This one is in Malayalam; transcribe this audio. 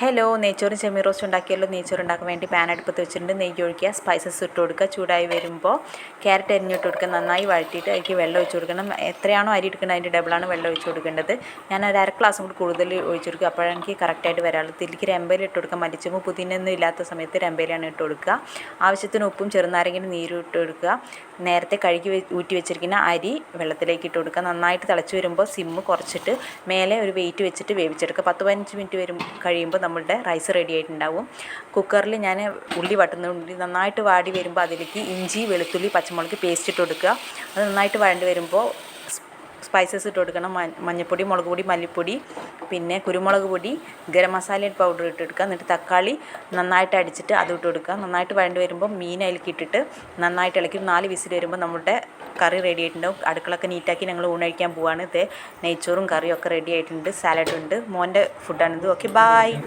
ഹലോ, നെയ്ച്ചോറും ചെമ്മീൻ റോസ്റ്റ് ഉണ്ടാക്കിയല്ലോ. നെയ്ച്ചോറ് ഉണ്ടാക്കാൻ വേണ്ടി പാൻ അടുപ്പത്ത് വെച്ചിട്ടുണ്ട്. നെയ്യ് ഒഴിക്കുക, സ്പൈസസ് ഇട്ട് കൊടുക്കുക. ചൂടായി വരുമ്പോൾ ക്യാരറ്റ് അരിഞ്ഞിട്ട് കൊടുക്കുക. നന്നായി വഴറ്റിയിട്ട് അതിലേക്ക് വെള്ളം ഒഴിച്ച് കൊടുക്കണം. എത്രയാണോ അരി എടുക്കുന്നത് അതിൻ്റെ ഡബിളാണ് വെള്ളം ഒഴിച്ച് കൊടുക്കേണ്ടത്. ഞാൻ ഒരു അര ഗ്ലാസും കൂടി കൂടുതൽ ഒഴിച്ച് കൊടുക്കുക. അപ്പോഴെനിക്ക് കറക്റ്റായിട്ട് വരാറുള്ളൂ. ഇതിലേക്ക് രമ്പയില ഇട്ട് കൊടുക്കുക. മല്ലിച്ചപ്പ് പുതിനൊന്നും ഇല്ലാത്ത സമയത്ത് രമ്പയിലാണ് ഇട്ട് കൊടുക്കുക. ആവശ്യത്തിന് ഉപ്പും ചെറുനാരങ്ങയുടെ നീരും ഇട്ട് കൊടുക്കുക. നേരത്തെ കഴുകി ഊറ്റി വെച്ചിരിക്കുന്ന അരി വെള്ളത്തിലേക്ക് ഇട്ട് കൊടുക്കുക. നന്നായിട്ട് തിളച്ച് വരുമ്പോൾ സിമ്മ് കുറച്ചിട്ട് മേലെ ഒരു വെയിറ്റ് വെച്ചിട്ട് വേവിച്ചെടുക്കുക. 10-15 മിനിറ്റ് കഴിയുമ്പോൾ നമ്മളുടെ റൈസ് റെഡി ആയിട്ടുണ്ടാവും. കുക്കറിൽ ഞാൻ ഉള്ളി വട്ടുന്നുണ്ട്. നന്നായിട്ട് വാടി വരുമ്പോൾ അതിലേക്ക് ഇഞ്ചി, വെളുത്തുള്ളി, പച്ചമുളക് പേസ്റ്റ് ഇട്ട് കൊടുക്കുക. അത് നന്നായിട്ട് വഴണ്ടി വരുമ്പോൾ സ്പൈസസ് ഇട്ട് കൊടുക്കണം. മഞ്ഞൾപ്പൊടി, മുളക് പൊടി, മല്ലിപ്പൊടി, പിന്നെ കുരുമുളക് പൊടി, ഗരം മസാല പൗഡർ ഇട്ട് കൊടുക്കുക. എന്നിട്ട് തക്കാളി നന്നായിട്ട് അടിച്ചിട്ട് അത് ഇട്ട് കൊടുക്കുക. നന്നായിട്ട് വഴണ്ടി വരുമ്പോൾ മീൻ അതിലേക്ക് ഇട്ടിട്ട് നന്നായിട്ട് ഇളക്കി 4 വിസിൽ വരുമ്പോൾ നമ്മുടെ കറി റെഡി ആയിട്ടുണ്ടാവും. അടുക്കളൊക്കെ നീറ്റാക്കി ഞങ്ങൾ ഊണഴിക്കാൻ പോവാണ്. നെയ്ച്ചോറും കറിയും ഒക്കെ റെഡി ആയിട്ടുണ്ട്. സാലഡ് ഉണ്ട്. മോൻ്റെ ഫുഡാണിത്. Okay, bye.